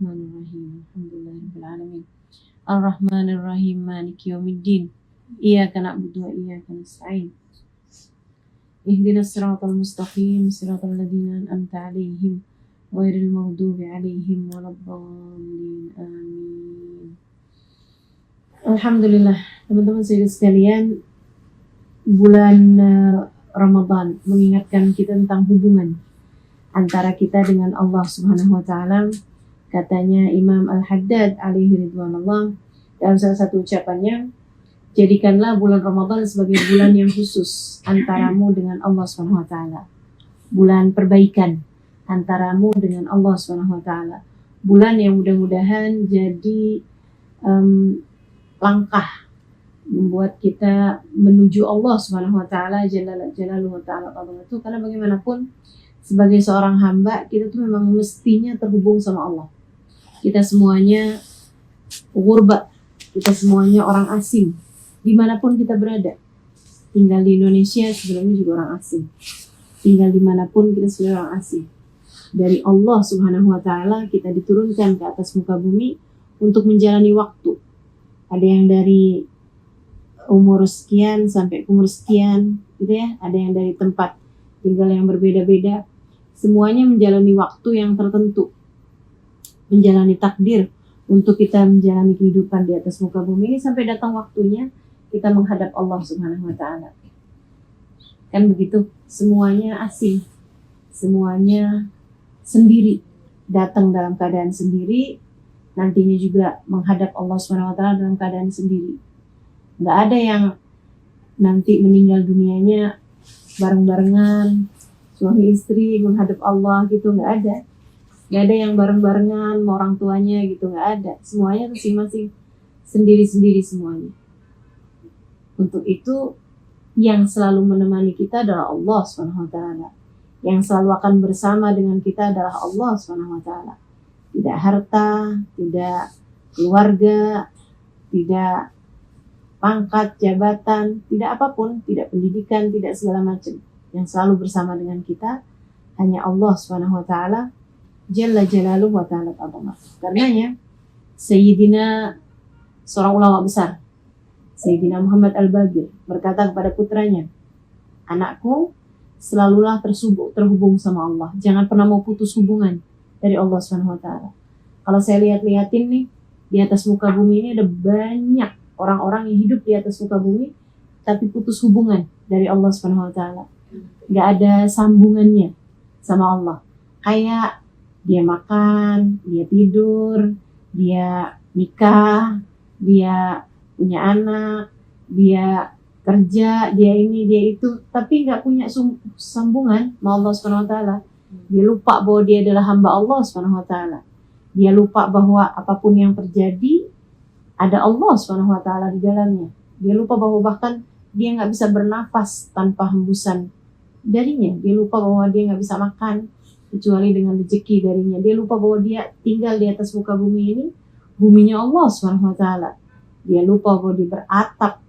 Bismillahirrahmanirrahim. Alhamdulillahirabbil alamin. Arrahmanirrahim. Maliki yaumiddin. Iyyaka na'budu wa iyyaka nasta'in. Ihdinas siratal mustaqim, siratal ladzina an'amta 'alaihim ghairil maghdubi 'alaihim waladdallin. Amin. Alhamdulillah, teman-teman sekalian, bulan Ramadan mengingatkan kita tentang hubungan antara kita dengan Allah Subhanahu wa taala. Katanya Imam Al-Haddad alaihi ridwanullah dalam salah satu ucapannya, jadikanlah bulan Ramadan sebagai bulan yang khusus antaramu dengan Allah Subhanahu wa taala. Bulan perbaikan antaramu dengan Allah Subhanahu wa taala. Bulan yang mudah-mudahan jadi langkah membuat kita menuju Allah Subhanahu wa taala jalaluhu ta'ala itu, karena bagaimanapun sebagai seorang hamba kita tuh memang mestinya terhubung sama Allah. Kita semuanya ghurba, kita semuanya orang asing dimanapun kita berada. Tinggal di Indonesia sebenarnya juga orang asing, tinggal dimanapun kita sebenarnya orang asing. Dari Allah Subhanahu wa taala kita diturunkan ke atas muka bumi untuk menjalani waktu. Ada yang dari umur sekian sampai umur sekian gitu ya, ada yang dari tempat tinggal yang berbeda-beda. Semuanya menjalani waktu yang tertentu, menjalani takdir untuk kita menjalani kehidupan di atas muka bumi ini sampai datang waktunya kita menghadap Allah Subhanahu wa taala. Kan begitu, semuanya asing, semuanya sendiri, datang dalam keadaan sendiri, nantinya juga menghadap Allah Subhanahu wa taala dalam keadaan sendiri. Enggak ada yang nanti meninggal dunianya bareng-barengan, suami istri menghadap Allah gitu, enggak ada. Enggak ada yang bareng-barengan sama orang tuanya gitu, enggak ada. Semuanya masing-masing sendiri-sendiri semuanya. Untuk itu yang selalu menemani kita adalah Allah Subhanahu wa taala. Yang selalu akan bersama dengan kita adalah Allah Subhanahu wa taala. Tidak harta, tidak keluarga, tidak pangkat, jabatan, tidak apapun, tidak pendidikan, tidak segala macam. Yang selalu bersama dengan kita hanya Allah Subhanahu wa taala jalla jalaluhu wa ta'ala ta'ala. Karenanya Sayyidina, seorang ulama besar, Sayyidina Muhammad Al-Baqir berkata kepada putranya, anakku, selalulah terhubung sama Allah. Jangan pernah mau putus hubungan dari Allah Subhanahu wa taala. Kalau saya lihat-lihatin nih, di atas muka bumi ini ada banyak orang-orang yang hidup di atas muka bumi tapi putus hubungan dari Allah Subhanahu wa taala. Enggak ada sambungannya sama Allah. Kayak dia makan, dia tidur, dia nikah, dia punya anak, dia kerja, dia ini, dia itu, tapi nggak punya sambungan sama Allah Subhanahu wa taala. Dia lupa bahwa dia adalah hamba Allah Subhanahu wa taala. Dia lupa bahwa apapun yang terjadi ada Allah Subhanahu wa taala di dalamnya. Dia lupa bahwa bahkan dia nggak bisa bernafas tanpa hembusan darinya. Dia lupa bahwa dia nggak bisa makan kecuali dengan rezeki darinya. Dia lupa bahwa dia tinggal di atas muka bumi ini, buminya Allah Subhanahu wa taala. Dia lupa bahwa dia beratap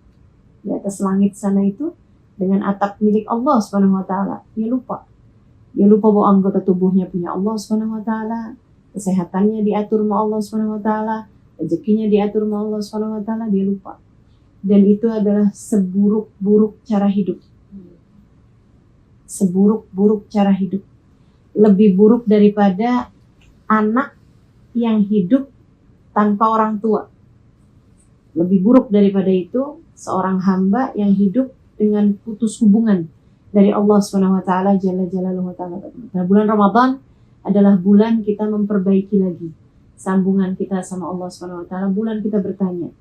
di atas langit sana itu dengan atap milik Allah Subhanahu wa taala. Dia lupa. Dia lupa bahwa anggota tubuhnya punya Allah Subhanahu wa taala, kesehatannya diatur sama Allah Subhanahu wa taala, rezekinya diatur sama Allah Subhanahu wa taala. Dia lupa. Dan itu adalah seburuk-buruk cara hidup. Seburuk-buruk cara hidup. Lebih buruk daripada anak yang hidup tanpa orang tua. Lebih buruk daripada itu seorang hamba yang hidup dengan putus hubungan dari Allah Subhanahu wa taala jalla jalaluhu ta'ala. Nah, bulan Ramadan adalah bulan kita memperbaiki lagi sambungan kita sama Allah Subhanahu wa taala. Bulan kita bertanya,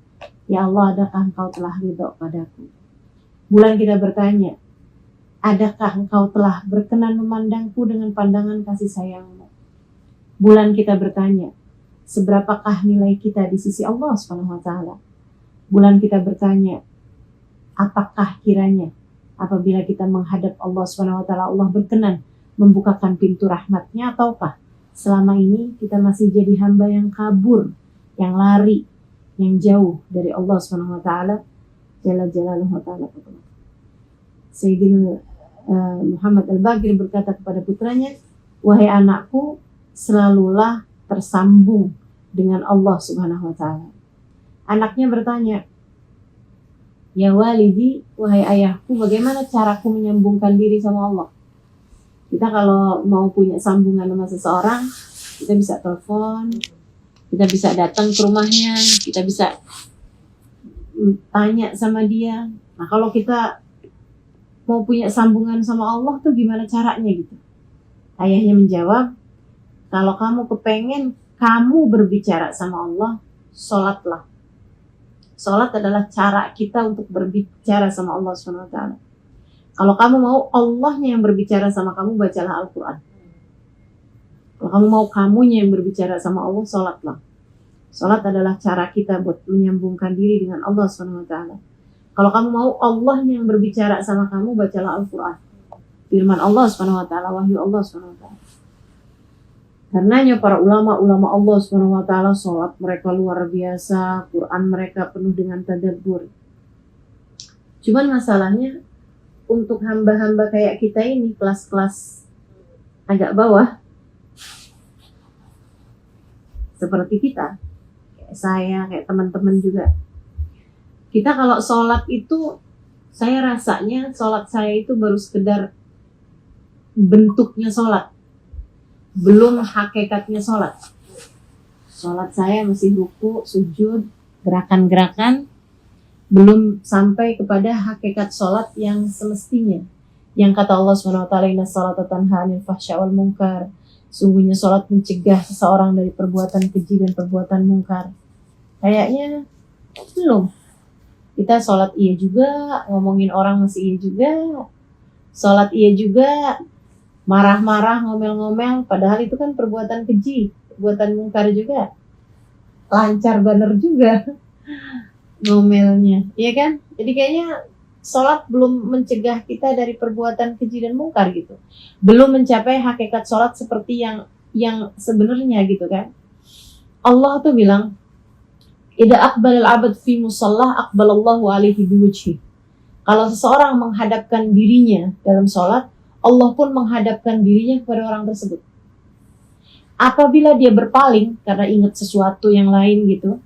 ya Allah, adakah Engkau telah ridha padaku? Bulan kita bertanya, adakah Engkau telah berkenan memandangku dengan pandangan kasih sayang-Mu? Bulan kita bertanya, seberapakah nilai kita di sisi Allah Subhanahu wa taala? Bulan kita bertanya, apakah kiranya apabila kita menghadap Allah Subhanahu wa taala, Allah berkenan membukakan pintu rahmatnya, ataukah selama ini kita masih jadi hamba yang kabur, yang lari, yang jauh dari Allah Subhanahu wa taala jalla jalaluhu wa ta'ala. Sayyidina Muhammad Al-Baqir berkata kepada putranya, wahai anakku, selalulah tersambung dengan Allah Subhanahu wa taala. Anaknya bertanya, "Ya walidi, wahai ayahku, bagaimana caraku menyambungkan diri sama Allah?" Kita kalau mau punya sambungan sama seseorang, kita bisa telepon, kita bisa datang ke rumahnya, kita bisa tanya sama dia. Nah, kalau kita mau punya sambungan sama Allah tuh gimana caranya gitu? Ayahnya menjawab, kalau kamu kepengen kamu berbicara sama Allah, sholatlah. Sholat adalah cara kita untuk berbicara sama Allah SWT. Kalau kamu mau Allahnya yang berbicara sama kamu, bacalah Al-Quran. Kalau kamu mau kamunya yang berbicara sama Allah, sholatlah. Sholat adalah cara kita buat menyambungkan diri dengan Allah SWT. Kalau kamu mau Allahnya yang berbicara sama kamu, bacalah Al-Quran. Firman Allah SWT, wahyu Allah SWT. Karenanya para ulama Allah SWT, sholat mereka luar biasa, Quran mereka penuh dengan tadabbur. Cuman masalahnya, untuk hamba-hamba kayak kita ini, kelas-kelas agak bawah, seperti kita, kayak saya, kayak teman-teman juga. Kita kalau sholat itu, saya rasanya sholat saya itu baru sekedar bentuknya sholat, belum hakikatnya sholat. Sholat saya masih ruku, sujud, gerakan-gerakan, belum sampai kepada hakikat sholat yang semestinya. Yang kata Allah SWT, inna sholata tanha 'anil fahsya wal munkar. Sungguhnya sholat mencegah seseorang dari perbuatan keji dan perbuatan munkar. Kayaknya belum. Kita sholat iya juga, ngomongin orang masih iya juga. Sholat iya juga, marah-marah, ngomel-ngomel. Padahal itu kan perbuatan keji, perbuatan munkar juga. Lancar bener juga ngomelnya, iya kan? Jadi kayaknya sholat belum mencegah kita dari perbuatan keji dan mungkar gitu. Belum mencapai hakikat sholat seperti yang sebenarnya gitu kan. Allah tuh bilang, "Idza aqbalal 'abd fi musallah aqbalallahu 'alaihi biwajhi." Kalau seseorang menghadapkan dirinya dalam sholat, Allah pun menghadapkan dirinya kepada orang tersebut. Apabila dia berpaling karena ingat sesuatu yang lain gitu,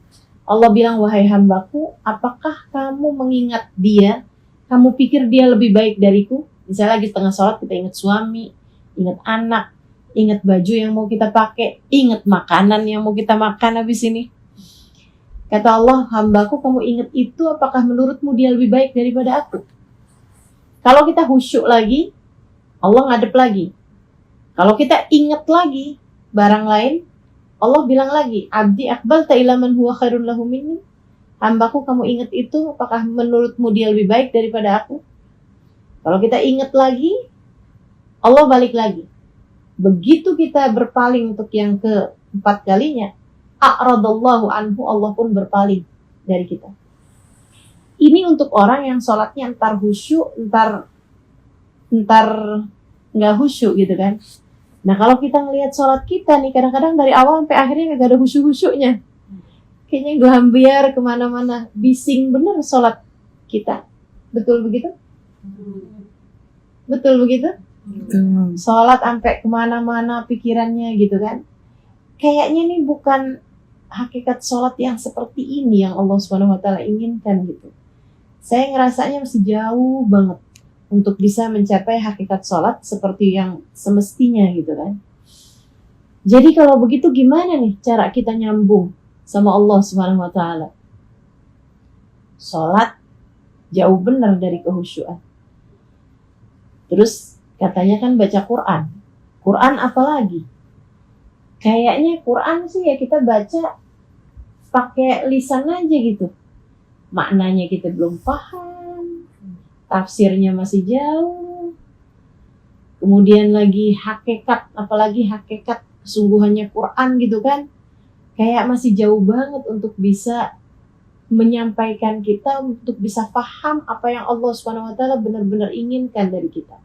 Allah bilang, wahai hambaku, apakah kamu mengingat dia? Kamu pikir dia lebih baik dariku? Misalnya lagi setengah sholat kita ingat suami, ingat anak, ingat baju yang mau kita pakai, ingat makanan yang mau kita makan habis ini. Kata Allah, hambaku kamu ingat itu, apakah menurutmu dia lebih baik daripada aku? Kalau kita khusyuk lagi, Allah ngadep lagi. Kalau kita ingat lagi barang lain, Allah bilang lagi, abdi aqbalta ila man huwa khairun lahu minni. Hambaku kamu ingat itu, apakah menurutmu dia lebih baik daripada aku? Kalau kita ingat lagi, Allah balik lagi. Begitu kita berpaling untuk yang keempat kalinya, a'radallahu anhu, Allah pun berpaling dari kita. Ini untuk orang yang sholatnya entar khusyuk, entar nggak khusyuk gitu kan. Nah kalau kita ngelihat sholat kita nih, kadang-kadang dari awal sampai akhirnya nggak ada khusyuk-khusyuknya. Kayaknya gambiar kemana-mana, bising bener sholat kita. Betul begitu? Betul begitu? Sholat sampai kemana-mana pikirannya gitu kan. Kayaknya nih bukan hakikat sholat yang seperti ini yang Allah SWT inginkan gitu. Saya ngerasanya masih jauh banget untuk bisa mencapai hakikat sholat seperti yang semestinya gitu kan. Jadi kalau begitu gimana nih cara kita nyambung sama Allah SWT? Sholat jauh benar dari kehusyuan. Terus katanya kan baca Quran. Quran apalagi? Kayaknya Quran sih ya kita baca pakai lisan aja gitu. Maknanya kita belum paham, tafsirnya masih jauh. Kemudian lagi hakikat, apalagi hakikat kesungguhannya Quran gitu kan. Kayak masih jauh banget untuk bisa menyampaikan kita, untuk bisa paham apa yang Allah SWT benar-benar inginkan dari kita.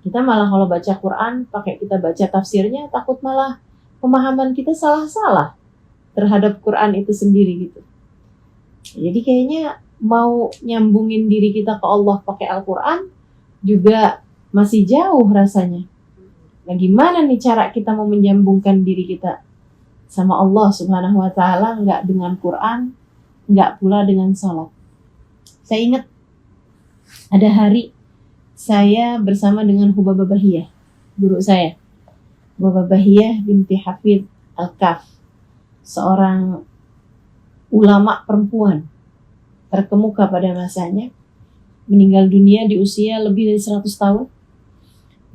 Kita malah kalau baca Quran, pakai kita baca tafsirnya, takut malah pemahaman kita salah-salah terhadap Quran itu sendiri gitu. Jadi kayaknya mau nyambungin diri kita ke Allah pakai Al-Quran juga masih jauh rasanya. Nah gimana nih cara kita mau menyambungkan diri kita sama Allah Subhanahu wa Ta'ala, nggak dengan Quran, nggak pula dengan sholat. Saya ingat ada hari saya bersama dengan Hubabah Bahiyah, guru saya, Hubabah Bahiyah binti Hafidh Al-Kaf, seorang ulama perempuan terkemuka pada masanya, meninggal dunia di usia lebih dari 100 tahun.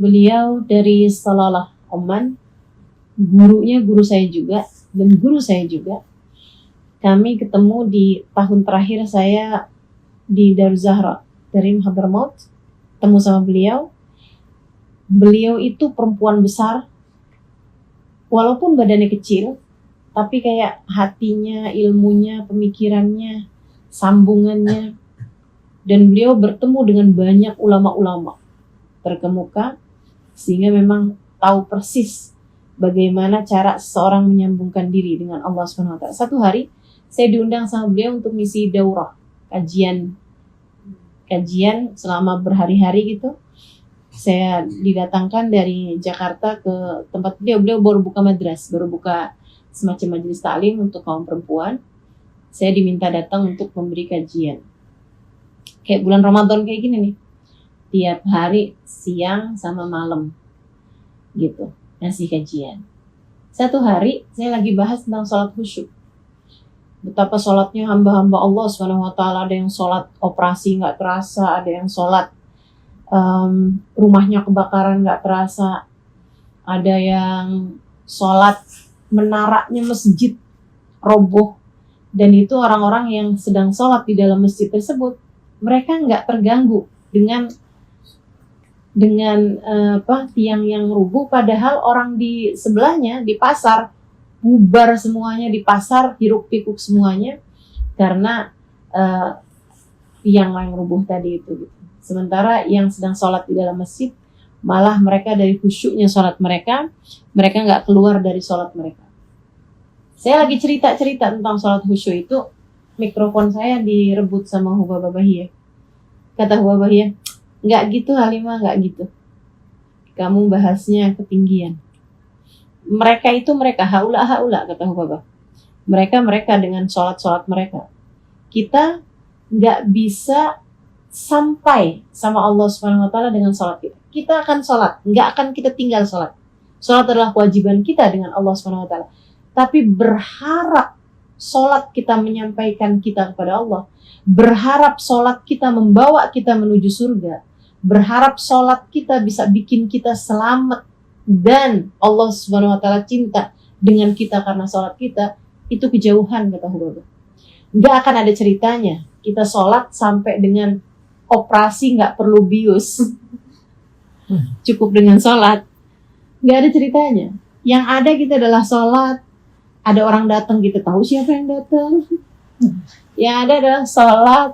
Beliau dari Salalah, Oman, gurunya guru saya juga, dan guru saya juga. Kami ketemu di tahun terakhir saya di Daruz Zahra, dari Hadramaut, ketemu sama beliau. Beliau itu perempuan besar, walaupun badannya kecil, tapi kayak hatinya, ilmunya, pemikirannya, sambungannya. Dan beliau bertemu dengan banyak ulama-ulama terkemuka, sehingga memang tahu persis bagaimana cara seseorang menyambungkan diri dengan Allah SWT. Satu hari saya diundang sama beliau untuk misi daurah, kajian selama berhari-hari gitu. Saya didatangkan dari Jakarta ke tempat beliau baru buka madras, baru buka semacam majelis taklim untuk kaum perempuan. Saya diminta datang untuk memberi kajian. Kayak bulan Ramadan kayak gini nih, tiap hari siang sama malam gitu ngasih kajian. Satu hari saya lagi bahas tentang sholat khusyuk, betapa sholatnya hamba-hamba Allah SWT. Ada yang sholat operasi nggak terasa, ada yang sholat rumahnya kebakaran nggak terasa, ada yang sholat menaranya masjid roboh, dan itu orang-orang yang sedang sholat di dalam masjid tersebut, mereka nggak terganggu dengan tiang yang rubuh, padahal orang di sebelahnya di pasar bubar semuanya, di pasar hiruk pikuk semuanya karena tiang yang rubuh tadi itu gitu. Sementara yang sedang sholat di dalam masjid, malah mereka dari khusyuknya sholat mereka nggak keluar dari sholat mereka. Saya lagi cerita tentang sholat khusyuk itu, mikrofon saya direbut sama Hubabah Bahiyah. Kata Hubabah Bahiyah, nggak gitu Halimah, nggak gitu. Kamu bahasnya ketinggian. Mereka haula kata Hubabah. Mereka dengan sholat mereka. Kita nggak bisa sampai sama Allah Subhanahu wa Ta'ala dengan sholat kita. Kita akan sholat, nggak akan kita tinggal sholat. Sholat adalah kewajiban kita dengan Allah Subhanahu wa Ta'ala. Tapi berharap sholat kita menyampaikan kita kepada Allah, berharap sholat kita membawa kita menuju surga, berharap sholat kita bisa bikin kita selamat dan Allah Subhanahu wa Ta'ala cinta dengan kita karena sholat kita, itu kejauhan kata Hubabah. Nggak akan ada ceritanya kita sholat sampai dengan operasi nggak perlu bius, cukup dengan sholat. Nggak ada ceritanya. Yang ada kita adalah sholat. Ada orang datang, kita tahu siapa yang datang. Yang ada adalah sholat,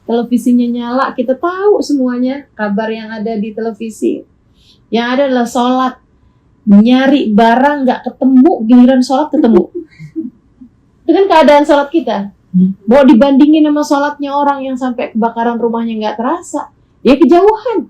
televisinya nyala, kita tahu semuanya kabar yang ada di televisi. Yang ada adalah sholat, nyari barang nggak ketemu, giliran sholat ketemu. Dengan keadaan sholat kita, mau dibandingin sama sholatnya orang yang sampai kebakaran rumahnya nggak terasa, ya kejauhan.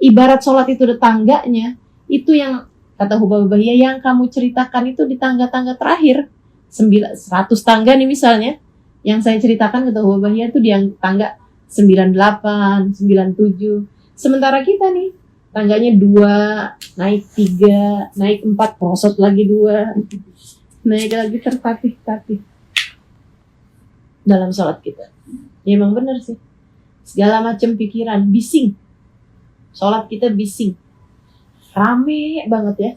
Ibarat sholat itu ada tangganya, itu yang kata Hubabah Bahiyah, yang kamu ceritakan itu di tangga-tangga terakhir, 100 tangga nih misalnya, yang saya ceritakan kata Hubabah Bahiyah itu di yang tangga 98, 97. Sementara kita nih, tangganya 2, naik 3, naik 4, prosot lagi 2, naik lagi tertatih-tatih dalam sholat kita. Ya emang benar sih, segala macam pikiran, bising. Sholat kita bising, rame banget ya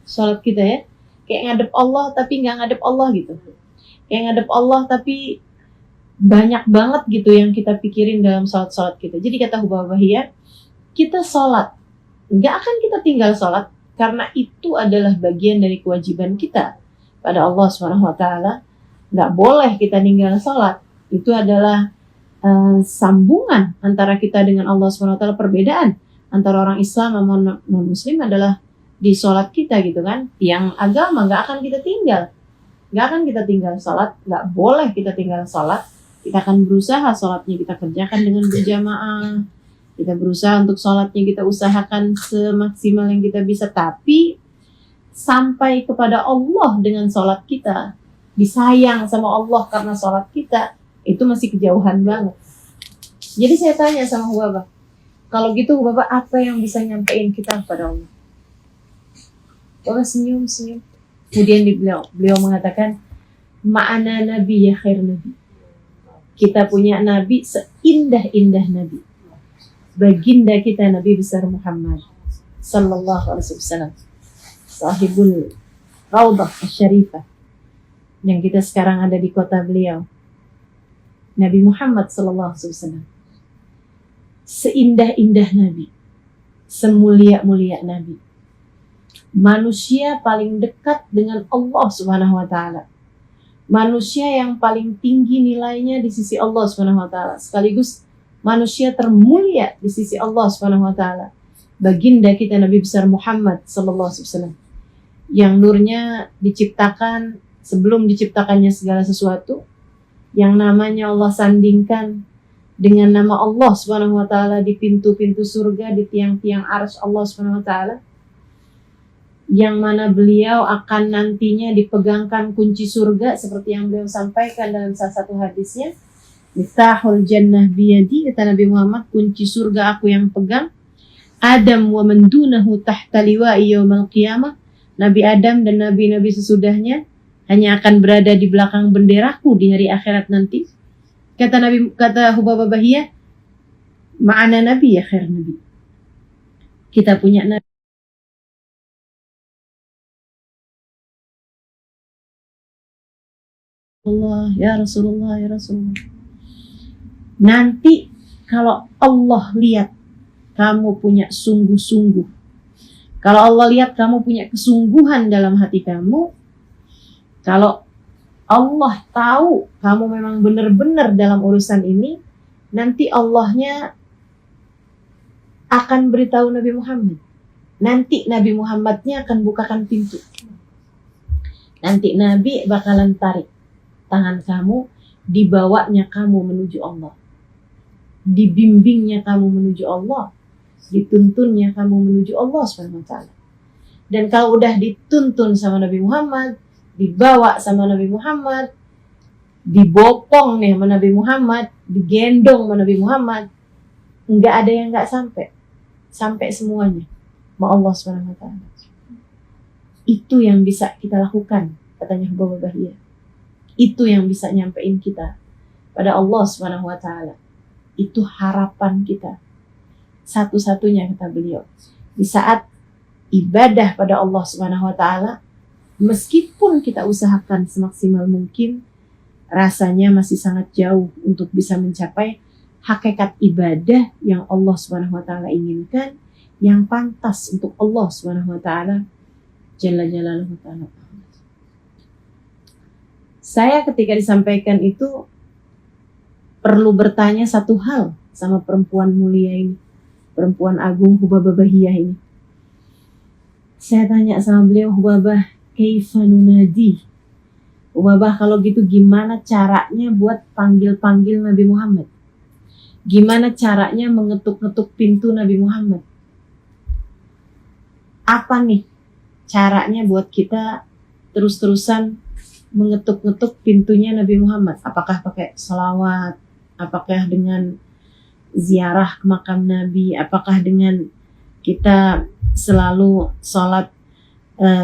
sholat kita ya, kayak ngadep Allah tapi nggak ngadep Allah gitu, kayak ngadep Allah tapi banyak banget gitu yang kita pikirin dalam sholat kita. Jadi kata Hubabah Bahiyah, kita sholat nggak akan kita tinggal sholat karena itu adalah bagian dari kewajiban kita pada Allah Subhanahu wa Ta'ala. Nggak boleh kita tinggal sholat, itu adalah sambungan antara kita dengan Allah Subhanahu wa Ta'ala. Perbedaan antara orang Islam sama non-Muslim adalah di sholat kita gitu kan. Yang agama nggak akan kita tinggal sholat, nggak boleh kita tinggal sholat. Kita akan berusaha sholatnya kita kerjakan dengan berjamaah, kita berusaha untuk sholatnya kita usahakan semaksimal yang kita bisa. Tapi sampai kepada Allah dengan sholat kita, disayang sama Allah karena sholat kita, itu masih kejauhan banget. Jadi saya tanya sama Hubabah, kalau gitu Hubabah apa yang bisa nyampein kita kepada Allah? Hubabah senyum-senyum. Kemudian beliau mengatakan, ma'ana nabi ya khair nabi. Kita punya nabi seindah-indah nabi. Baginda kita Nabi besar Muhammad sallallahu alaihi wasallam, sahibul Raudah Asy-Syarifah, yang kita sekarang ada di kota beliau, Nabi Muhammad sallallahu alaihi wasallam. Seindah-indah nabi, semulia-mulia nabi, manusia paling dekat dengan Allah Subhanahu wa taala, manusia yang paling tinggi nilainya di sisi Allah Subhanahu wa taala, sekaligus manusia termulia di sisi Allah Subhanahu wa taala, baginda kita Nabi besar Muhammad sallallahu alaihi wasallam, yang nurnya diciptakan sebelum diciptakannya segala sesuatu, yang namanya Allah sandingkan dengan nama Allah Subhanahu wa taala di pintu-pintu surga, di tiang-tiang arsy Allah Subhanahu wa taala, yang mana beliau akan nantinya dipegangkan kunci surga seperti yang beliau sampaikan dalam salah satu hadisnya, Miftahul jannah biyadi, kata Nabi Muhammad, kunci surga aku yang pegang. Adam wa man dunahu tahta liwa'i yaumal qiyamah. Nabi Adam dan nabi-nabi sesudahnya hanya akan berada di belakang benderaku di hari akhirat nanti. Kata Hubabah Bahiyah, ma'ana nabi ya khair nabi. Kita punya nabi. Ya Rasulullah, ya Rasulullah. Nanti kalau Allah lihat kamu punya sungguh-sungguh, kalau Allah lihat kamu punya kesungguhan dalam hati kamu, kalau Allah tahu kamu memang benar-benar dalam urusan ini, nanti Allahnya akan beritahu Nabi Muhammad. Nanti Nabi Muhammadnya akan bukakan pintu. Nanti Nabi bakalan tarik tangan kamu, dibawanya kamu menuju Allah, dibimbingnya kamu menuju Allah, dituntunnya kamu menuju Allah SWT. Dan kalau udah dituntun sama Nabi Muhammad, dibawa sama Nabi Muhammad, dibopong nih sama Nabi Muhammad, digendong sama Nabi Muhammad, nggak ada yang nggak sampai semuanya sama Allah SWT. Itu yang bisa kita lakukan, katanya Hubabah Bahiyah. Itu yang bisa nyampein kita pada Allah SWT. Itu harapan kita satu-satunya, kata beliau. Di saat ibadah pada Allah Subhanahu wa taala, meskipun kita usahakan semaksimal mungkin, rasanya masih sangat jauh untuk bisa mencapai hakikat ibadah yang Allah Subhanahu wa taala inginkan, yang pantas untuk Allah Subhanahu wa taala jalla jalaluhu ta'ala. Saya ketika disampaikan itu perlu bertanya satu hal sama perempuan mulia ini, perempuan agung Hubabah Bahiyah ini. Saya tanya sama beliau, Hubabah, kaifa nunadi? Hubabah, kalau gitu gimana caranya buat panggil-panggil Nabi Muhammad? Gimana caranya mengetuk-ngetuk pintu Nabi Muhammad? Apa nih caranya buat kita terus-terusan mengetuk-ngetuk pintunya Nabi Muhammad? Apakah pakai salawat? Apakah dengan ziarah ke makam Nabi? Apakah dengan kita selalu sholat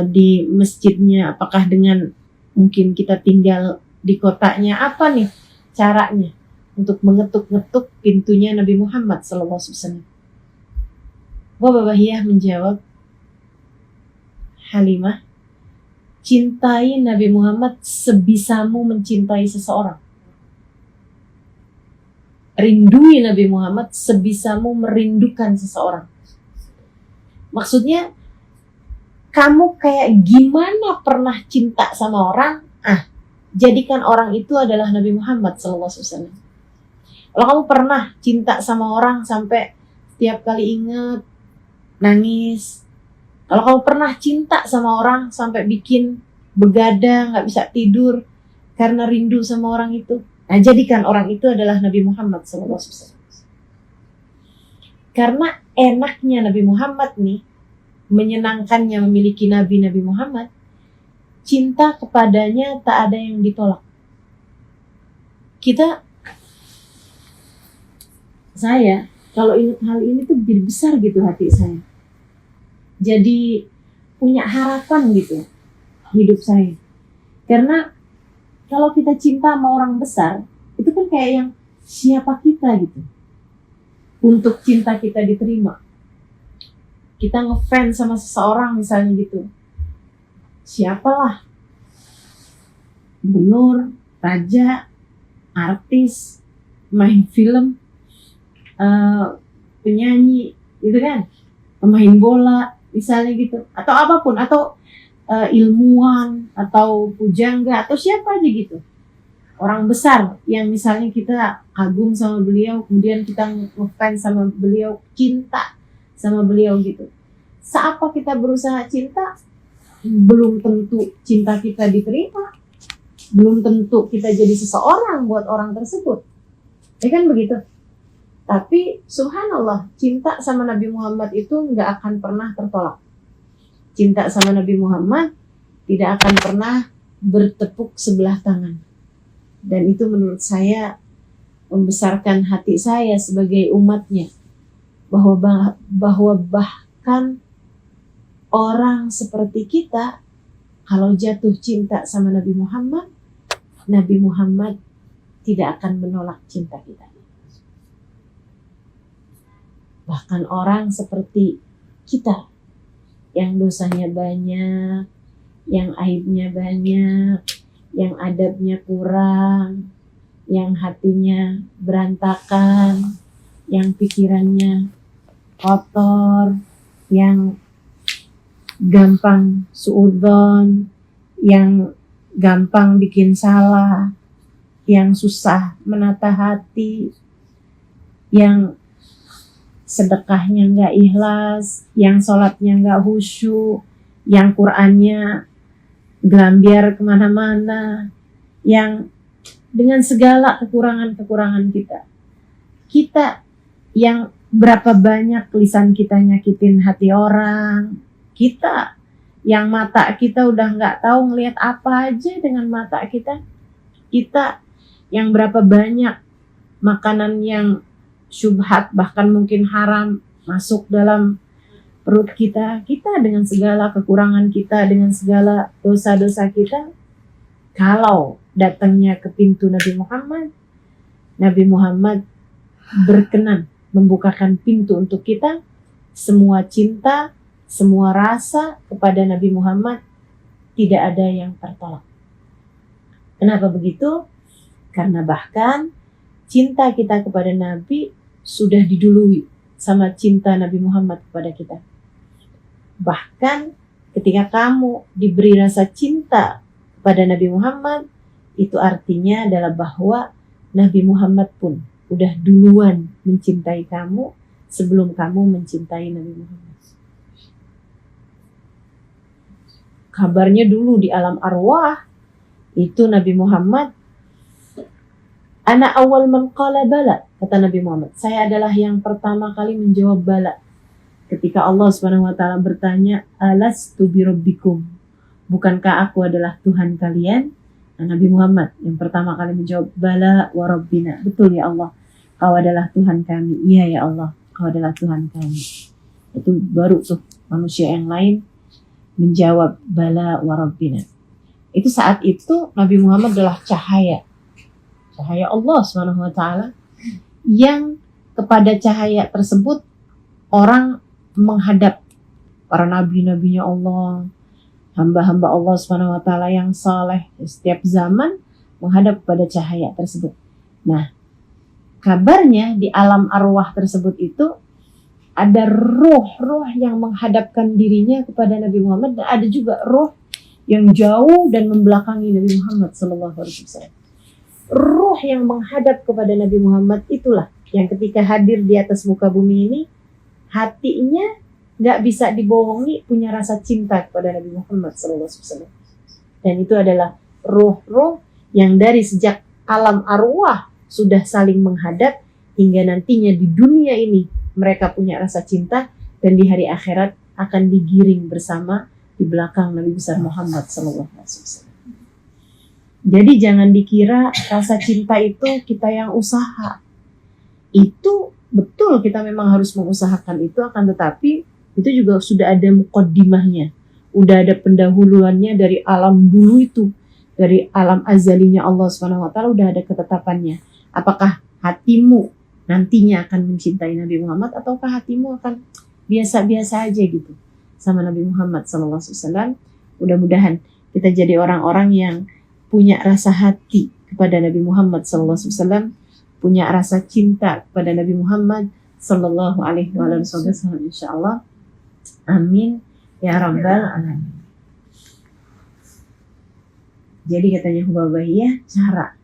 di masjidnya? Apakah dengan mungkin kita tinggal di kotanya? Apa nih caranya untuk mengetuk-ngetuk pintunya Nabi Muhammad SAW? Hubabah Bahiyah menjawab, Halimah, cintai Nabi Muhammad sebisamu mencintai seseorang. Rindui Nabi Muhammad sebisamu merindukan seseorang. Maksudnya, kamu kayak gimana pernah cinta sama orang, jadikan orang itu adalah Nabi Muhammad SAW. Kalau kamu pernah cinta sama orang sampai setiap kali ingat, nangis. Kalau kamu pernah cinta sama orang sampai bikin begadang, gak bisa tidur karena rindu sama orang itu, nah jadikan orang itu adalah Nabi Muhammad SAW. Karena enaknya Nabi Muhammad nih, menyenangkannya memiliki Nabi Muhammad, cinta kepadanya tak ada yang ditolak. Saya kalau ingat hal ini tuh jadi besar gitu hati saya. Jadi punya harapan gitu hidup saya. Karena kalau kita cinta sama orang besar, itu kan kayak yang siapa kita gitu. Untuk cinta kita diterima. Kita ngefans sama seseorang misalnya gitu. Siapalah. Gubernur, raja, artis, main film, penyanyi, gitu kan, pemain bola, misalnya gitu, atau apapun, atau ilmuwan, atau pujangga, atau siapa aja gitu, orang besar yang misalnya kita kagum sama beliau, kemudian kita ngefans sama beliau, cinta sama beliau gitu. Seapa kita berusaha cinta, belum tentu cinta kita diterima, belum tentu kita jadi seseorang buat orang tersebut, ya kan begitu. Tapi subhanallah, cinta sama Nabi Muhammad itu nggak akan pernah tertolak. Cinta sama Nabi Muhammad tidak akan pernah bertepuk sebelah tangan. Dan itu menurut saya membesarkan hati saya sebagai umatnya. Bahwa bahkan orang seperti kita, kalau jatuh cinta sama Nabi Muhammad tidak akan menolak cinta kita. Bahkan orang seperti kita yang dosanya banyak, yang aibnya banyak, yang adabnya kurang, yang hatinya berantakan, yang pikirannya kotor, yang gampang suudzon, yang gampang bikin salah, yang susah menata hati, yang sedekahnya nggak ikhlas, yang sholatnya nggak khusyuk, yang Qur'annya gelambiar kemana-mana, yang dengan segala kekurangan-kekurangan kita yang berapa banyak lisan kita nyakitin hati orang, kita yang mata kita udah nggak tahu ngelihat apa aja dengan mata kita yang berapa banyak makanan yang syubhat, bahkan mungkin haram masuk dalam perut kita dengan segala kekurangan kita, dengan segala dosa-dosa kita. Kalau datangnya ke pintu Nabi Muhammad berkenan membukakan pintu untuk kita. Semua cinta, semua rasa kepada Nabi Muhammad tidak ada yang tertolak. Kenapa begitu? Karena bahkan cinta kita kepada Nabi sudah didului sama cinta Nabi Muhammad kepada kita. Bahkan ketika kamu diberi rasa cinta kepada Nabi Muhammad, itu artinya adalah bahwa Nabi Muhammad pun udah duluan mencintai kamu sebelum kamu mencintai Nabi Muhammad. Kabarnya dulu di alam arwah, itu Nabi Muhammad, ana awal man qala bala, kata Nabi Muhammad, saya adalah yang pertama kali menjawab bala. Ketika Allah Subhanahu wa taala bertanya, alastu bi rabbikum, bukankah aku adalah Tuhan kalian? Nah, Nabi Muhammad yang pertama kali menjawab, bala wa rabbina, betul ya Allah, kau adalah Tuhan kami. Iya ya Allah, kau adalah Tuhan kami. Itu baru tuh manusia yang lain menjawab bala wa rabbina. Itu saat itu Nabi Muhammad adalah cahaya Allah Subhanahu wa taala, yang kepada cahaya tersebut orang menghadap para nabi-nabinya Allah, hamba-hamba Allah Subhanahu wa taala yang saleh setiap zaman menghadap kepada cahaya tersebut. Nah, kabarnya di alam arwah tersebut itu ada roh yang menghadapkan dirinya kepada Nabi Muhammad, dan ada juga roh yang jauh dan membelakangi Nabi Muhammad sallallahu alaihi wasallam. Ruh yang menghadap kepada Nabi Muhammad itulah yang ketika hadir di atas muka bumi ini, hatinya gak bisa dibohongi, punya rasa cinta kepada Nabi Muhammad SAW. Dan itu adalah ruh-ruh yang dari sejak alam arwah sudah saling menghadap, hingga nantinya di dunia ini mereka punya rasa cinta, dan di hari akhirat akan digiring bersama di belakang Nabi besar Muhammad SAW. Jadi jangan dikira rasa cinta itu kita yang usaha. Itu betul, kita memang harus mengusahakan itu, akan tetapi itu juga sudah ada muqaddimahnya. Udah ada pendahuluannya dari alam dulu itu. Dari alam azalinya Allah SWT udah ada ketetapannya. Apakah hatimu nantinya akan mencintai Nabi Muhammad ataukah hatimu akan biasa-biasa aja gitu sama Nabi Muhammad SAW. Mudah-mudahan kita jadi orang-orang yang punya rasa hati kepada Nabi Muhammad SAW, punya rasa cinta kepada Nabi Muhammad Sallallahu Alaihi Wasallam, insyaallah. Amin ya rabbal alamin. Jadi katanya Hubabahiyah, cara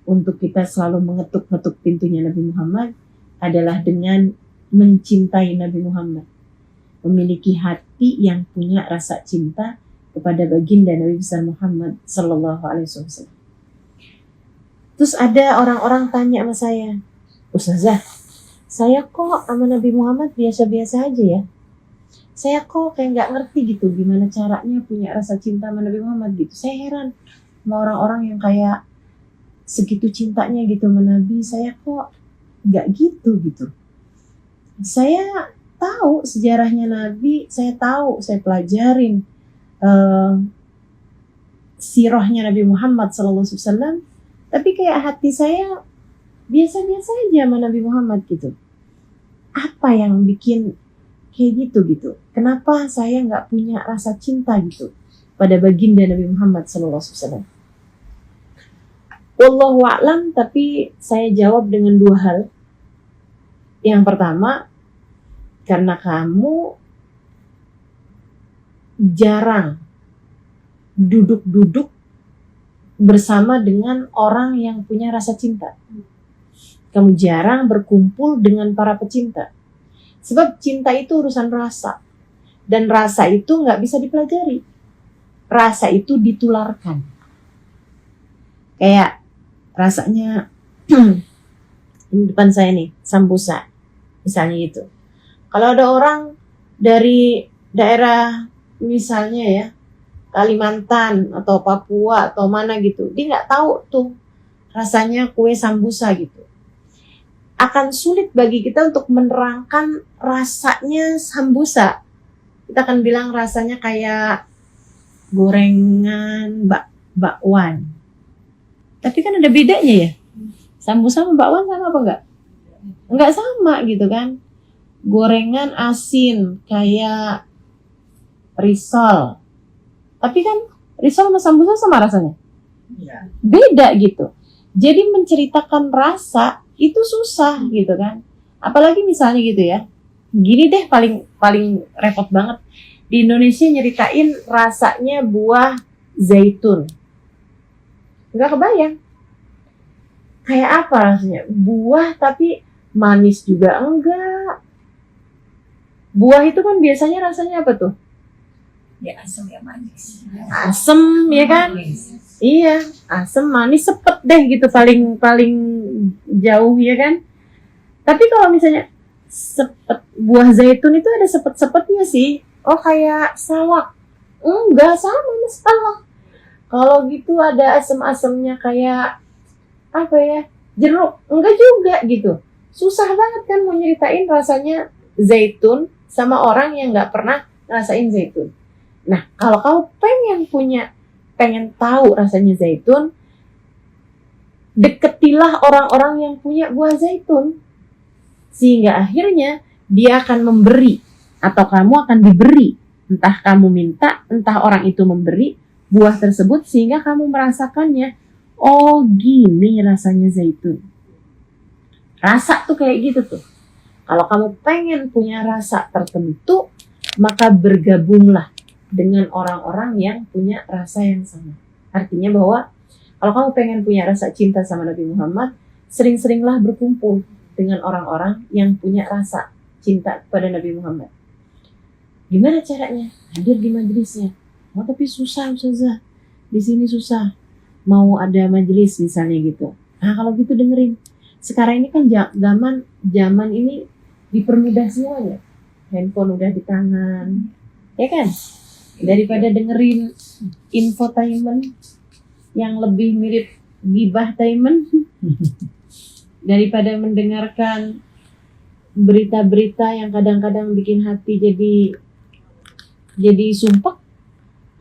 untuk kita selalu mengetuk-ngetuk pintunya Nabi Muhammad adalah dengan mencintai Nabi Muhammad, memiliki hati yang punya rasa cinta kepada baginda Nabi besar Muhammad Sallallahu Alaihi Wasallam. Terus ada orang-orang tanya sama saya, Ustazah, saya kok sama Nabi Muhammad biasa-biasa aja ya. Saya kok kayak nggak ngerti gitu gimana caranya punya rasa cinta sama Nabi Muhammad gitu. Saya heran sama orang-orang yang kayak segitu cintanya gitu sama Nabi. Saya kok nggak gitu. Saya tahu sejarahnya Nabi, saya tahu, saya pelajarin sirahnya Nabi Muhammad SAW, tapi kayak hati saya biasa-biasa aja sama Nabi Muhammad gitu. Apa yang bikin kayak gitu? Kenapa saya nggak punya rasa cinta gitu pada baginda Nabi Muhammad SAW? Wallahu a'lam, tapi saya jawab dengan dua hal. Yang pertama, karena kamu jarang duduk-duduk bersama dengan orang yang punya rasa cinta. Kamu jarang berkumpul dengan para pecinta. Sebab cinta itu urusan rasa. Dan rasa itu nggak bisa dipelajari. Rasa itu ditularkan. Kayak rasanya di depan saya nih, sambusa. Misalnya gitu. Kalau ada orang dari daerah misalnya ya, Kalimantan atau Papua atau mana gitu, dia nggak tahu tuh rasanya kue sambusa gitu. Akan sulit bagi kita untuk menerangkan rasanya sambusa. Kita akan bilang rasanya kayak gorengan bakwan. Tapi kan ada bedanya ya. Sambusa sama bakwan sama apa enggak? Enggak sama gitu kan. Gorengan asin kayak risol. Tapi kan risol sama sambusa sama rasanya? Ya. Beda gitu. Jadi menceritakan rasa itu susah gitu kan. Apalagi misalnya gitu ya. Gini deh paling repot banget. Di Indonesia nyeritain rasanya buah zaitun. Enggak kebayang. Kayak apa rasanya? Buah tapi manis juga enggak. Buah itu kan biasanya rasanya apa tuh? Ya asam ya manis. Asam ya kan? Manis. Iya, asam manis sepet deh gitu paling jauh ya kan? Tapi kalau misalnya sepet buah zaitun itu ada sepet-sepetnya sih. Oh kayak salak. Enggak sama salak. Kalau gitu ada asam-asamnya kayak apa ya? Jeruk. Enggak juga gitu. Susah banget kan mau nyeritain rasanya zaitun sama orang yang nggak pernah ngerasain zaitun. Nah, kalau kamu pengen tahu rasanya zaitun, deketilah orang-orang yang punya buah zaitun. Sehingga akhirnya dia akan memberi atau kamu akan diberi. Entah kamu minta, entah orang itu memberi buah tersebut sehingga kamu merasakannya. Oh, gini rasanya zaitun. Rasa tuh kayak gitu tuh. Kalau kamu pengen punya rasa tertentu, maka bergabunglah dengan orang-orang yang punya rasa yang sama. Artinya bahwa kalau kamu pengen punya rasa cinta sama Nabi Muhammad, sering-seringlah berkumpul dengan orang-orang yang punya rasa cinta kepada Nabi Muhammad. Gimana caranya? Hadir di majelisnya. Oh tapi susah Ustazah. Di sini susah. Mau ada majelis misalnya gitu. Nah kalau gitu dengerin. Sekarang ini kan zaman ini dipermudah semuanya. handphone udah di tangan, ya kan? Daripada dengerin infotainment yang lebih mirip gibahtainment, daripada mendengarkan berita-berita yang kadang-kadang bikin hati jadi sumpek.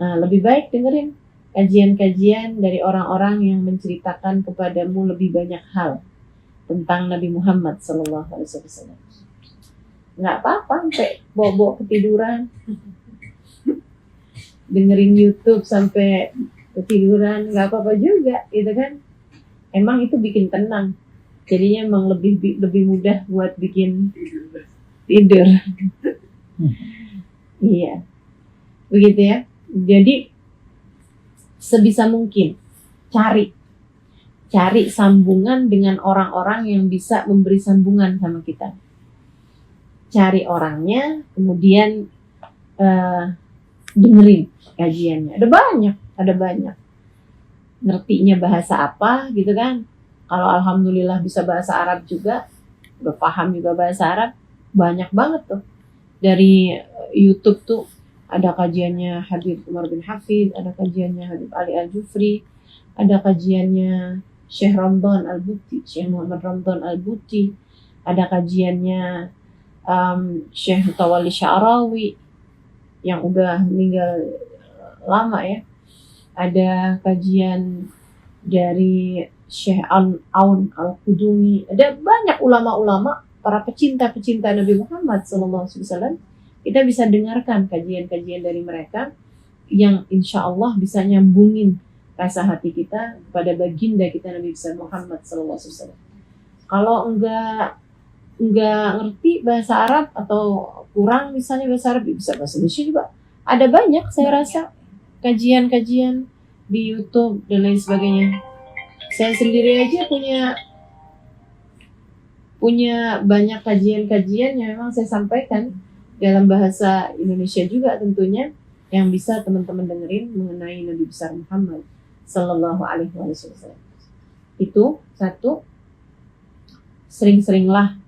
Nah, lebih baik dengerin kajian-kajian dari orang-orang yang menceritakan kepadamu lebih banyak hal tentang Nabi Muhammad SAW. Nggak apa-apa sampai bawa-bawa ketiduran, dengerin YouTube sampai ketiduran, nggak apa-apa juga, gitu kan? Emang itu bikin tenang. Jadinya emang lebih mudah buat bikin tidur. Iya, begitu ya. Jadi sebisa mungkin cari sambungan dengan orang-orang yang bisa memberi sambungan sama kita. Cari orangnya, kemudian dengerin kajiannya. Ada banyak. Ngertinya bahasa apa, gitu kan? Kalau alhamdulillah bisa bahasa Arab juga, udah paham juga bahasa Arab, banyak banget tuh. Dari YouTube tuh ada kajiannya Habib Umar bin Hafid, ada kajiannya Habib Ali Al-Jufri, ada kajiannya Syekh Ramdan Al-Buti, Syekh Muhammad Ramdan Al-Buti, ada kajiannya Syekh Tawali Sya'rawi yang udah meninggal lama ya. Ada kajian dari Syekh Aun Al-Qudumi. Ada banyak ulama-ulama, para pecinta Nabi Muhammad SAW. Kita bisa dengarkan kajian-kajian dari mereka yang insya Allah bisa nyambungin rasa hati kita pada baginda kita Nabi besar Muhammad SAW. Kalau enggak ngerti bahasa Arab atau kurang misalnya bahasa Arab, bisa bahasa Indonesia juga. Ada banyak saya rasa kajian-kajian di YouTube dan lain sebagainya. Saya sendiri aja punya banyak kajian-kajian yang memang saya sampaikan dalam bahasa Indonesia juga tentunya, yang bisa teman-teman dengerin mengenai Nabi besar Muhammad Sallallahu Alaihi Wasallam. Itu satu, sering-seringlah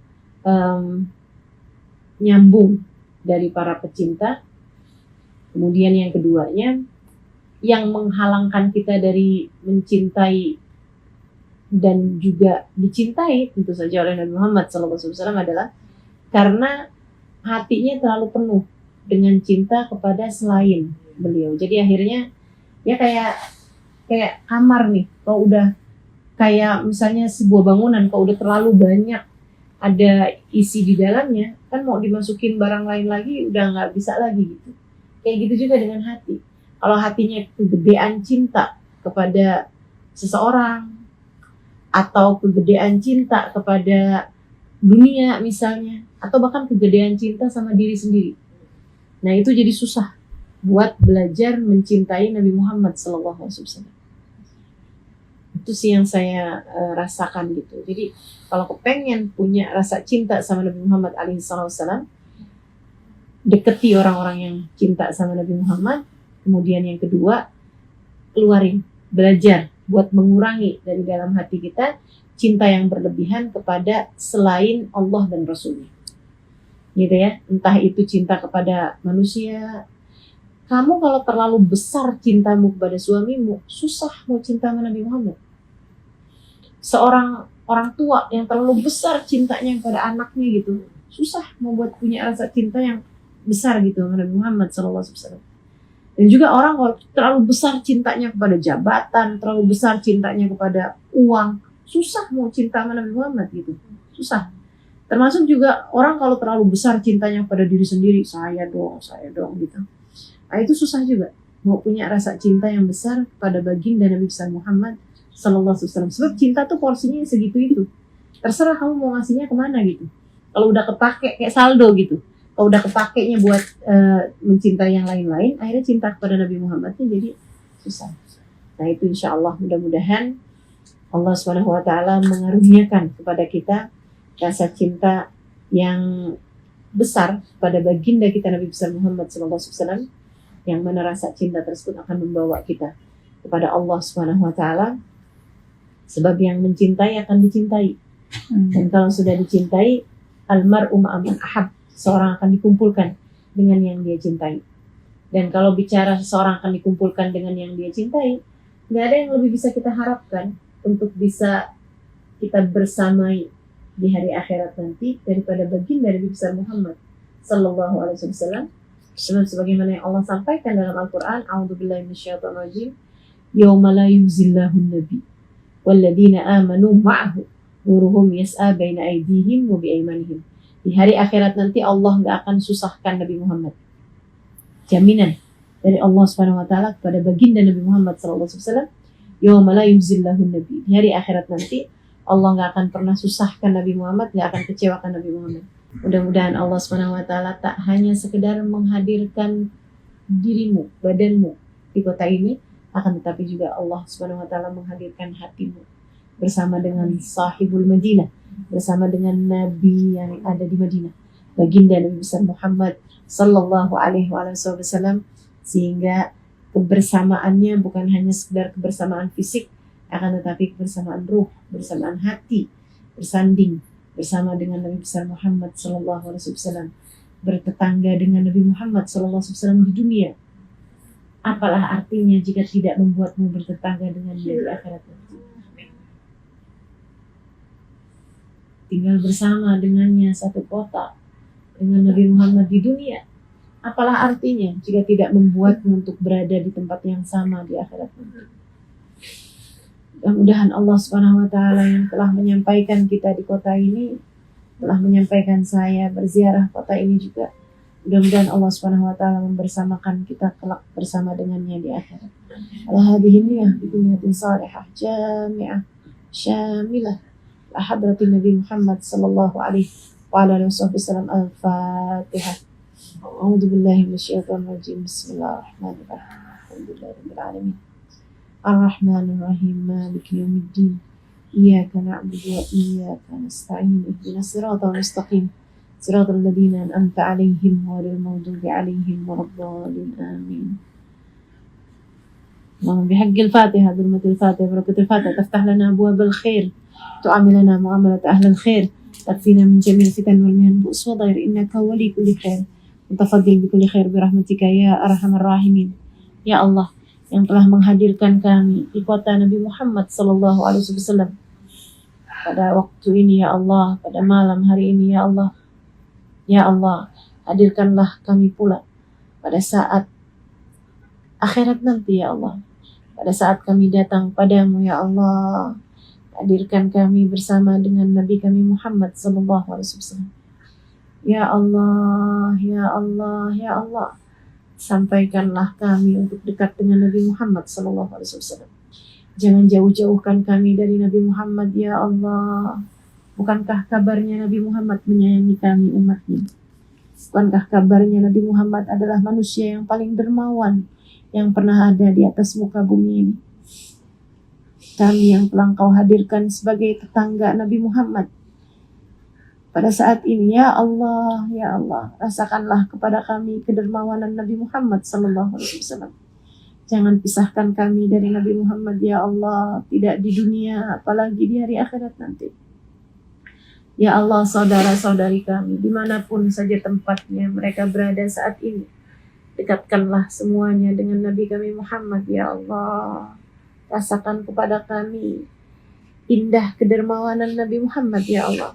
nyambung dari para pecinta. Kemudian yang keduanya, yang menghalangkan kita dari mencintai dan juga dicintai tentu saja oleh Nabi Muhammad SAW adalah karena hatinya terlalu penuh dengan cinta kepada selain beliau. Jadi akhirnya ya kayak kamar nih, kalau udah kayak misalnya sebuah bangunan, kalau udah terlalu banyak ada isi di dalamnya, kan mau dimasukin barang lain lagi udah nggak bisa lagi gitu. Kayak gitu juga dengan hati. Kalau hatinya kegedean cinta kepada seseorang, atau kegedean cinta kepada dunia misalnya, atau bahkan kegedean cinta sama diri sendiri. Nah itu jadi susah buat belajar mencintai Nabi Muhammad SAW. Itu sih yang saya rasakan gitu. Jadi kalau kepengen punya rasa cinta sama Nabi Muhammad SAW, deketi orang-orang yang cinta sama Nabi Muhammad. Kemudian yang kedua, keluarin, belajar buat mengurangi dari dalam hati kita cinta yang berlebihan kepada selain Allah dan Rasulnya. Gitu ya, entah itu cinta kepada manusia. Kamu kalau terlalu besar cintamu kepada suamimu, susah mau cinta sama Nabi Muhammad. Seorang orang tua yang terlalu besar cintanya kepada anaknya gitu, susah mau buat punya rasa cinta yang besar gitu sama Nabi Muhammad SAW. Dan juga orang kalau terlalu besar cintanya kepada jabatan, terlalu besar cintanya kepada uang, susah mau cinta sama Nabi Muhammad gitu, susah. Termasuk juga orang kalau terlalu besar cintanya pada diri sendiri, saya dong gitu. Nah itu susah juga mau punya rasa cinta yang besar pada baginda Nabi besar Muhammad Sallallahu Alaihi Wasallam. Sebab cinta tuh porsinya segitu itu. Terserah kamu mau ngasihnya kemana gitu. Kalau udah kepake kayak saldo gitu. Kalau udah kepakainya buat mencintai yang lain-lain, akhirnya cinta kepada Nabi Muhammadnya jadi susah. Nah itu insya Allah mudah-mudahan Allah SWT mengaruniakan kepada kita rasa cinta yang besar pada baginda kita Nabi besar Muhammad SAW, yang mana rasa cinta tersebut akan membawa kita kepada Allah SWT. Sebab yang mencintai akan dicintai. Dan kalau sudah dicintai, almar'u ma'aman ahab, seseorang akan dikumpulkan dengan yang dia cintai. Dan kalau bicara seseorang akan dikumpulkan dengan yang dia cintai, nggak ada yang lebih bisa kita harapkan untuk bisa kita bersamai di hari akhirat nanti daripada baginda Nabi besar Muhammad sallallahu alaihi wasallam. Sebagaimana yang Allah sampaikan dalam Al-Quran, A'udzubillahi minasyaitonirrajim, yauma la yuhzillahu an-nabi walladzina amanu ma'ahu nuruhum yas'a baina aydihim wa biaymanihim. Di hari akhirat nanti Allah nggak akan susahkan Nabi Muhammad. Jaminan dari Allah Subhanahu wa taala kepada baginda Nabi Muhammad sallallahu alaihi wasallam, yauma la yuhzillahu an-nabi. Di hari akhirat nanti Allah nggak akan pernah susahkan Nabi Muhammad, nggak akan kecewakan Nabi Muhammad. Mudah-mudahan Allah Subhanahu wa taala tak hanya sekedar menghadirkan dirimu, badanmu di kota ini, akan tetapi juga Allah Subhanahu wa taala menghadirkan hatimu bersama dengan sahibul Madinah, bersama dengan Nabi yang ada di Madinah, baginda Nabi besar Muhammad sallallahu alaihi wasallam, sehingga kebersamaannya bukan hanya sekedar kebersamaan fisik, akan tetapi kebersamaan ruh, bersamaan hati, bersanding bersama dengan Nabi besar Muhammad sallallahu alaihi wasallam, bertetangga dengan Nabi Muhammad sallallahu alaihi wasallam di dunia. Apalah artinya jika tidak membuatmu bertetangga dengannya di akhirat nanti? Tinggal bersama dengannya satu kota dengan Nabi Muhammad di dunia. Apalah artinya jika tidak membuatmu untuk berada di tempat yang sama di akhirat nanti? Mudah-mudahan Allah Subhanahu wa taala yang telah menyampaikan kita di kota ini, telah menyampaikan saya berziarah kota ini juga. Mudah-mudahan Allah Subhanahu wa taala membersamakan kita kelak bersama dengannya di akhirat. Ala hadhihi niyyah bi niyyatin salihah jami'ah syamilah la hadratin Nabi Muhammad sallallahu alaihi wa ala alihi wasallam. Al-Fatihah. A'udzu billahi minasyaitonir rajim. Bismillahirrahmanirrahim. Alhamdulillahirabbil alamin. Ar-Rahmanir Rahim, Maliki Yaumiddin. Iyyaka na'budu wa iyyaka nasta'in. Ihdinas siratal mustaqim. Siratal ladzina an'amta 'alaihim ghairil maghdubi 'alaihim waladdallin. Amin. اللهم بحق الفاتحة برمة الفاتحة بركة الفاتحة تفتح لنا أبواب الخير تعاملنا معاملة أهل الخير تكفينا من جميع الفتن والمهن بؤس وضير إنك ولي كل خير متفضل بكل خير برحمتك يا أرحم الراحمين. Ya Allah yang telah menghadirkan kami di kota Nabi Muhammad sallallahu alaihi wasallam pada waktu ini ya Allah, pada malam hari ini ya Allah. Ya Allah, hadirkanlah kami pula pada saat akhirat nanti ya Allah. Pada saat kami datang padamu ya Allah, hadirkan kami bersama dengan Nabi kami Muhammad sallallahu alaihi wasallam. Ya Allah, ya Allah, ya Allah. Sampaikanlah kami untuk dekat dengan Nabi Muhammad sallallahu alaihi wasallam. Jangan jauh-jauhkan kami dari Nabi Muhammad ya Allah. Bukankah kabarnya Nabi Muhammad menyayangi kami umatnya? Bukankah kabarnya Nabi Muhammad adalah manusia yang paling dermawan yang pernah ada di atas muka bumi ini? Kami yang telah Engkau hadirkan sebagai tetangga Nabi Muhammad pada saat ini ya Allah, ya Allah, rasakanlah kepada kami kedermawanan Nabi Muhammad sallallahu alaihi wasallam. Jangan pisahkan kami dari Nabi Muhammad ya Allah, tidak di dunia apalagi di hari akhirat nanti. Ya Allah, saudara-saudari kami dimanapun saja tempatnya mereka berada saat ini, dekatkanlah semuanya dengan Nabi kami Muhammad ya Allah. Rasakan kepada kami indah kedermawanan Nabi Muhammad ya Allah.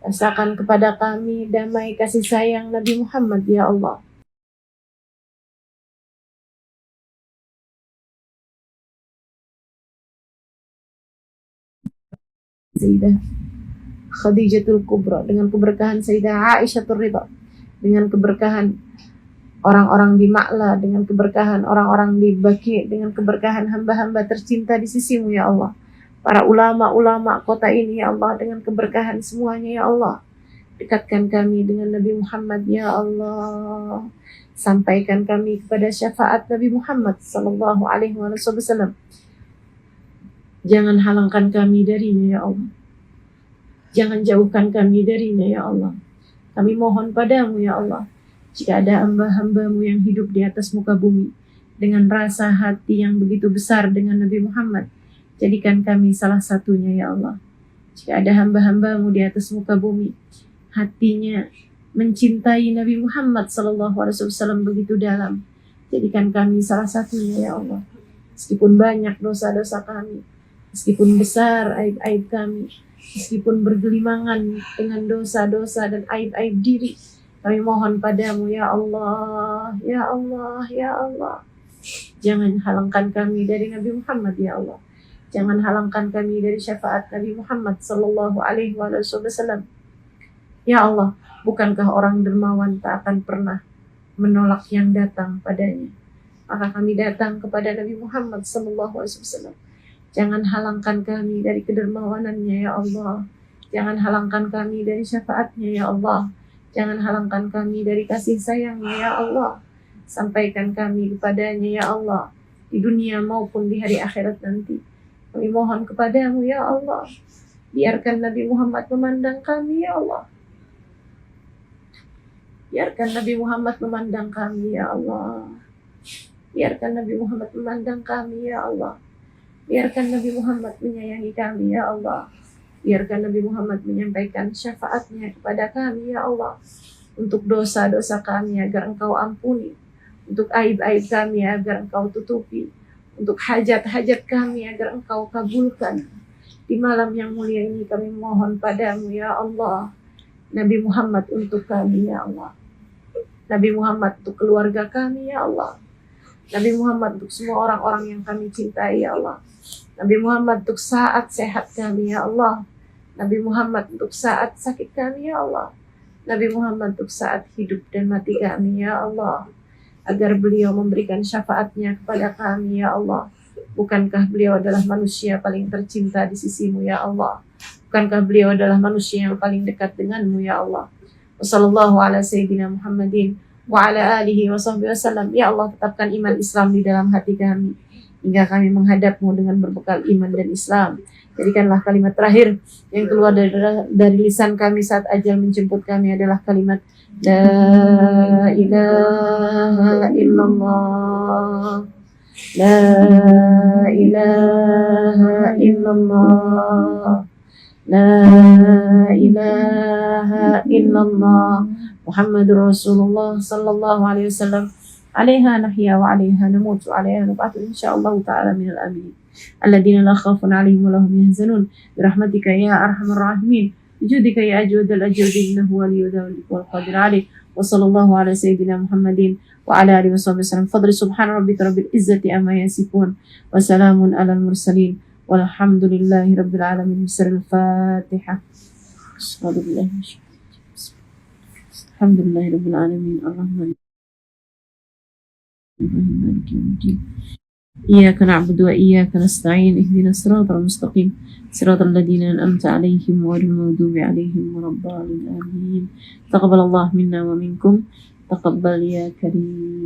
Rasakan kepada kami damai kasih sayang Nabi Muhammad ya Allah. Sayyidah Khadijatul Kubra, dengan keberkahan Sayyidah Aisyah Ridha, dengan keberkahan orang-orang di Ma'la, dengan keberkahan orang-orang di Baqi, dengan keberkahan hamba-hamba tercinta di sisimu ya Allah. Para ulama-ulama kota ini ya Allah, dengan keberkahan semuanya ya Allah. Dekatkan kami dengan Nabi Muhammad ya Allah. Sampaikan kami kepada syafaat Nabi Muhammad sallallahu alaihi wasallam. Jangan halangkan kami darinya ya Allah. Jangan jauhkan kami darinya ya Allah. Kami mohon padamu ya Allah, jika ada hamba-hambamu yang hidup di atas muka bumi dengan rasa hati yang begitu besar dengan Nabi Muhammad, jadikan kami salah satunya ya Allah. Jika ada hamba-hambamu di atas muka bumi, hatinya mencintai Nabi Muhammad SAW begitu dalam. Jadikan kami salah satunya ya Allah. Meskipun banyak dosa-dosa kami, meskipun besar aib-aib kami, meskipun bergelimangan dengan dosa-dosa dan aib-aib diri, kami mohon padamu ya Allah, ya Allah, ya Allah. Jangan halangkan kami dari Nabi Muhammad ya Allah. Jangan halangkan kami dari syafaat Nabi Muhammad SAW. Ya Allah, bukankah orang dermawan tak akan pernah menolak yang datang padanya? Maka kami datang kepada Nabi Muhammad SAW. Jangan halangkan kami dari kedermawanannya ya Allah. Jangan halangkan kami dari syafaatnya ya Allah. Jangan halangkan kami dari kasih sayangnya ya Allah. Sampaikan kami kepadanya ya Allah, di dunia maupun di hari akhirat nanti. Kami mohon kepadamu ya Allah, biarkan Nabi Muhammad memandang kami ya Allah. Biarkan Nabi Muhammad memandang kami ya Allah. Biarkan Nabi Muhammad memandang kami ya Allah. Biarkan Nabi Muhammad menyayangi kami ya Allah. Biarkan Nabi Muhammad menyampaikan syafaatnya kepada kami ya Allah. Untuk dosa-dosa kami agar Engkau ampuni. Untuk aib-aib kami agar Engkau tutupi. Untuk hajat-hajat kami agar Engkau kabulkan. Di malam yang mulia ini kami mohon padamu ya Allah. Nabi Muhammad untuk kami ya Allah. Nabi Muhammad untuk keluarga kami ya Allah. Nabi Muhammad untuk semua orang-orang yang kami cintai ya Allah. Nabi Muhammad untuk saat sehat kami ya Allah. Nabi Muhammad untuk saat sakit kami ya Allah. Nabi Muhammad untuk saat hidup dan mati kami ya Allah. Agar beliau memberikan syafaatnya kepada kami ya Allah. Bukankah beliau adalah manusia paling tercinta di sisimu ya Allah? Bukankah beliau adalah manusia yang paling dekat denganmu ya Allah? Wassallallahu ala sayyidina Muhammadin wa ala alihi wa sahbihi wasallam. Ya Allah, tetapkan iman Islam di dalam hati kami hingga kami menghadapmu dengan berbekal iman dan Islam. Jadikanlah kalimat terakhir yang keluar dari lisan kami saat ajal menjemput kami adalah kalimat La ilaha illallah, La ilaha illallah, La ilaha illallah, Muhammadur Rasulullah sallallahu alaihi wasallam. Alaiha nahya wa alaiha namut wa alaiha nub'atu insyaallah ta'ala minal amin. Alladzina la khaufun 'alaihim wa lahum yahzanun. Birahmatika ya arhamar rahimin. Bijudika ya ajwadal ajwadin innahu waliyyu dzalika wal qadir 'alaih. Wa sallallahu ala sayyidina Muhammadin wa ala alihi washabihi wasallam. Fadli subhana rabbika rabbil izzati amma yasifun. Wa salamun alal mursalin. Walhamdulillahi rabbil alamin. Bismillahil Fatihah. Alhamdulillahi rabbil alamin. Arrahman مالك يوم الدين إياك نعبد وإياك نستعين اهدنا الصراط المستقيم صراط الذين أنعمت عليهم غير المغضوب عليهم ولا الضالين آمين. تقبل الله منا ومنكم. تقبل يا كريم.